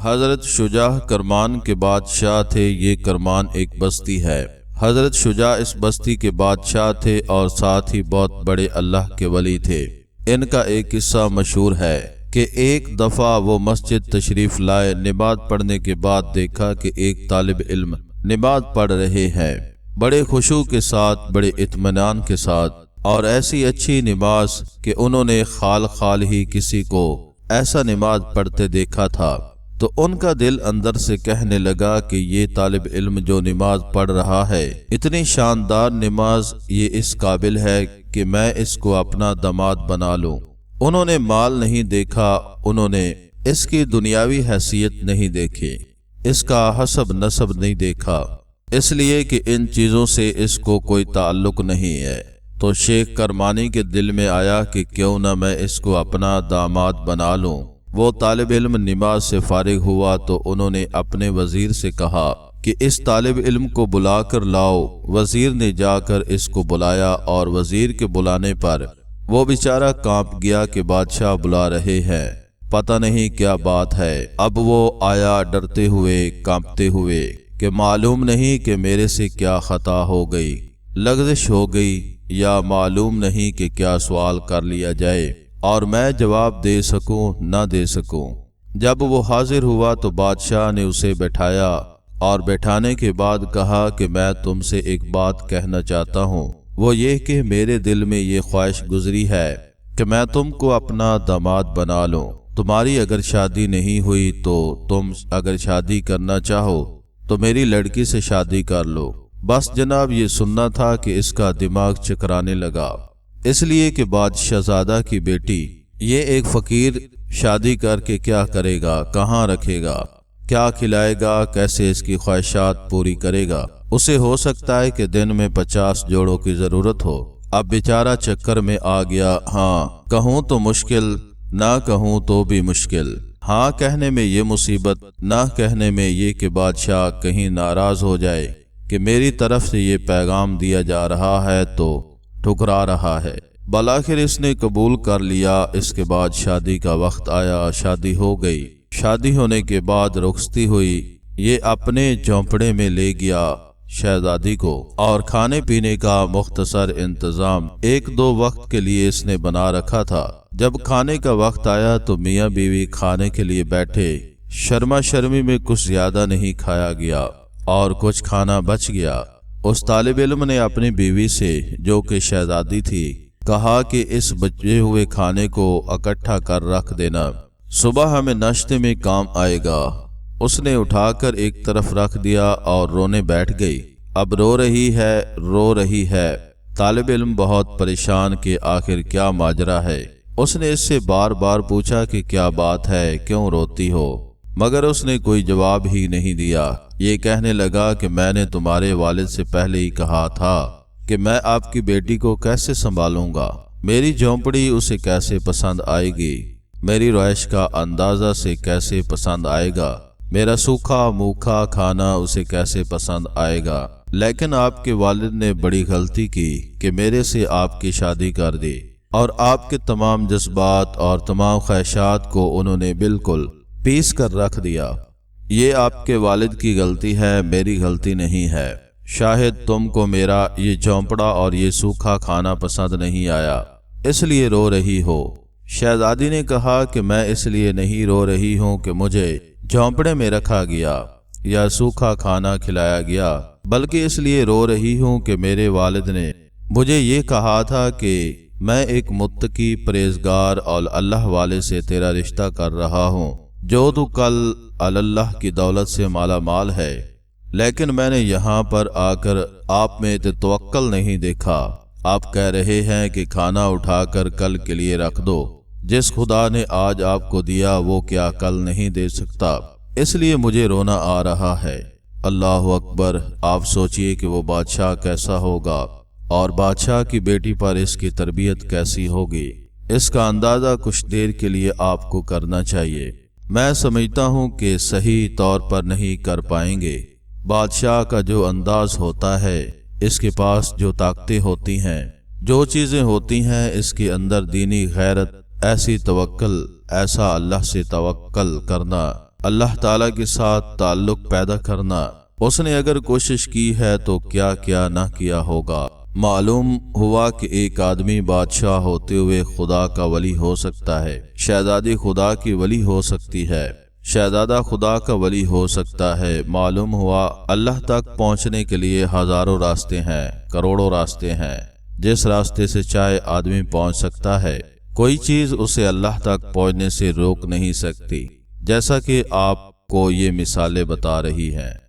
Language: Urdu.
حضرت شجاع کرمان کے بادشاہ تھے۔ یہ کرمان ایک بستی ہے۔ حضرت شجاع اس بستی کے بادشاہ تھے اور ساتھ ہی بہت بڑے اللہ کے ولی تھے۔ ان کا ایک قصہ مشہور ہے کہ ایک دفعہ وہ مسجد تشریف لائے۔ نماز پڑھنے کے بعد دیکھا کہ ایک طالب علم نماز پڑھ رہے ہیں، بڑے خشوع کے ساتھ، بڑے اطمینان کے ساتھ، اور ایسی اچھی نماز کہ انہوں نے خال ہی کسی کو ایسا نماز پڑھتے دیکھا تھا۔ تو ان کا دل اندر سے کہنے لگا کہ یہ طالب علم جو نماز پڑھ رہا ہے، اتنی شاندار نماز، یہ اس قابل ہے کہ میں اس کو اپنا داماد بنا لوں۔ انہوں نے مال نہیں دیکھا، انہوں نے اس کی دنیاوی حیثیت نہیں دیکھی، اس کا حسب نسب نہیں دیکھا، اس لیے کہ ان چیزوں سے اس کو کوئی تعلق نہیں ہے۔ تو شیخ کرمانی کے دل میں آیا کہ کیوں نہ میں اس کو اپنا داماد بنا لوں۔ وہ طالب علم نماز سے فارغ ہوا تو انہوں نے اپنے وزیر سے کہا کہ اس طالب علم کو بلا کر لاؤ۔ وزیر نے جا کر اس کو بلایا اور وزیر کے بلانے پر وہ بیچارہ کانپ گیا کہ بادشاہ بلا رہے ہیں، پتہ نہیں کیا بات ہے۔ اب وہ آیا ڈرتے ہوئے، کانپتے ہوئے کہ معلوم نہیں کہ میرے سے کیا خطا ہو گئی، لغزش ہو گئی، یا معلوم نہیں کہ کیا سوال کر لیا جائے اور میں جواب دے سکوں نہ دے سکوں۔ جب وہ حاضر ہوا تو بادشاہ نے اسے بٹھایا اور بٹھانے کے بعد کہا کہ میں تم سے ایک بات کہنا چاہتا ہوں، وہ یہ کہ میرے دل میں یہ خواہش گزری ہے کہ میں تم کو اپنا داماد بنا لوں۔ تمہاری اگر شادی نہیں ہوئی تو تم اگر شادی کرنا چاہو تو میری لڑکی سے شادی کر لو۔ بس جناب یہ سننا تھا کہ اس کا دماغ چکرانے لگا، اس لیے کہ بادشاہ زادہ کی بیٹی، یہ ایک فقیر شادی کر کے کیا کرے گا، کہاں رکھے گا، کیا کھلائے گا، کیسے اس کی خواہشات پوری کرے گا۔ اسے ہو سکتا ہے کہ دن میں 50 جوڑوں کی ضرورت ہو۔ اب بیچارہ چکر میں آ گیا۔ ہاں کہوں تو مشکل، نہ کہوں تو بھی مشکل۔ ہاں کہنے میں یہ مصیبت، نہ کہنے میں یہ کہ بادشاہ کہیں ناراض ہو جائے کہ میری طرف سے یہ پیغام دیا جا رہا ہے تو ٹھکرا رہا ہے۔ بالآخر اس نے قبول کر لیا۔ اس کے بعد شادی کا وقت آیا، شادی ہو گئی۔ شادی ہونے کے بعد رخصتی ہوئی۔ یہ اپنے جھونپڑے میں لے گیا شہزادی کو، اور کھانے پینے کا مختصر انتظام 1-2 وقت کے لیے اس نے بنا رکھا تھا۔ جب کھانے کا وقت آیا تو میاں بیوی کھانے کے لیے بیٹھے۔ شرما شرمی میں کچھ زیادہ نہیں کھایا گیا اور کچھ کھانا بچ گیا۔ اس طالب علم نے اپنی بیوی سے، جو کہ شہزادی تھی، کہا کہ اس بچے ہوئے کھانے کو اکٹھا کر رکھ دینا، صبح ہمیں ناشتے میں کام آئے گا۔ اس نے اٹھا کر ایک طرف رکھ دیا اور رونے بیٹھ گئی۔ اب رو رہی ہے۔ طالب علم بہت پریشان کہ آخر کیا ماجرا ہے۔ اس نے اس سے بار بار پوچھا کہ کیا بات ہے، کیوں روتی ہو، مگر اس نے کوئی جواب ہی نہیں دیا۔ یہ کہنے لگا کہ میں نے تمہارے والد سے پہلے ہی کہا تھا کہ میں آپ کی بیٹی کو کیسے سنبھالوں گا، میری جھونپڑی اسے کیسے پسند آئے گی، میری رہائش کا اندازہ سے کیسے پسند آئے گا، میرا سوکھا موکھا کھانا اسے کیسے پسند آئے گا۔ لیکن آپ کے والد نے بڑی غلطی کی کہ میرے سے آپ کی شادی کر دی، اور آپ کے تمام جذبات اور تمام خواہشات کو انہوں نے بالکل پیس کر رکھ دیا۔ یہ آپ کے والد کی غلطی ہے، میری غلطی نہیں ہے۔ شاید تم کو میرا یہ جھونپڑا اور یہ سوکھا کھانا پسند نہیں آیا، اس لیے رو رہی ہو۔ شہزادی نے کہا کہ میں اس لیے نہیں رو رہی ہوں کہ مجھے جھونپڑے میں رکھا گیا یا سوکھا کھانا کھلایا گیا، بلکہ اس لیے رو رہی ہوں کہ میرے والد نے مجھے یہ کہا تھا کہ میں ایک متقی پرہیزگار اور اللہ والے سے تیرا رشتہ کر رہا ہوں، جو تو کل اللہ کی دولت سے مالا مال ہے، لیکن میں نے یہاں پر آ کر آپ میں توکل نہیں دیکھا۔ آپ کہہ رہے ہیں کہ کھانا اٹھا کر کل کے لیے رکھ دو، جس خدا نے آج آپ کو دیا وہ کیا کل نہیں دے سکتا، اس لیے مجھے رونا آ رہا ہے۔ اللہ اکبر! آپ سوچئے کہ وہ بادشاہ کیسا ہوگا اور بادشاہ کی بیٹی پر اس کی تربیت کیسی ہوگی۔ اس کا اندازہ کچھ دیر کے لیے آپ کو کرنا چاہیے۔ میں سمجھتا ہوں کہ صحیح طور پر نہیں کر پائیں گے۔ بادشاہ کا جو انداز ہوتا ہے، اس کے پاس جو طاقتیں ہوتی ہیں، جو چیزیں ہوتی ہیں، اس کے اندر دینی غیرت، ایسی توکل، ایسا اللہ سے توکل کرنا اللہ تعالیٰ کے ساتھ تعلق پیدا کرنا۔ اس نے اگر کوشش کی ہے تو کیا کیا نہ کیا ہوگا۔ معلوم ہوا کہ ایک آدمی بادشاہ ہوتے ہوئے خدا کا ولی ہو سکتا ہے، شہزادی خدا کی ولی ہو سکتی ہے، شہزادہ خدا کا ولی ہو سکتا ہے۔ معلوم ہوا اللہ تک پہنچنے کے لیے ہزاروں راستے ہیں، کروڑوں راستے ہیں۔ جس راستے سے چاہے آدمی پہنچ سکتا ہے، کوئی چیز اسے اللہ تک پہنچنے سے روک نہیں سکتی، جیسا کہ آپ کو یہ مثالیں بتا رہی ہیں۔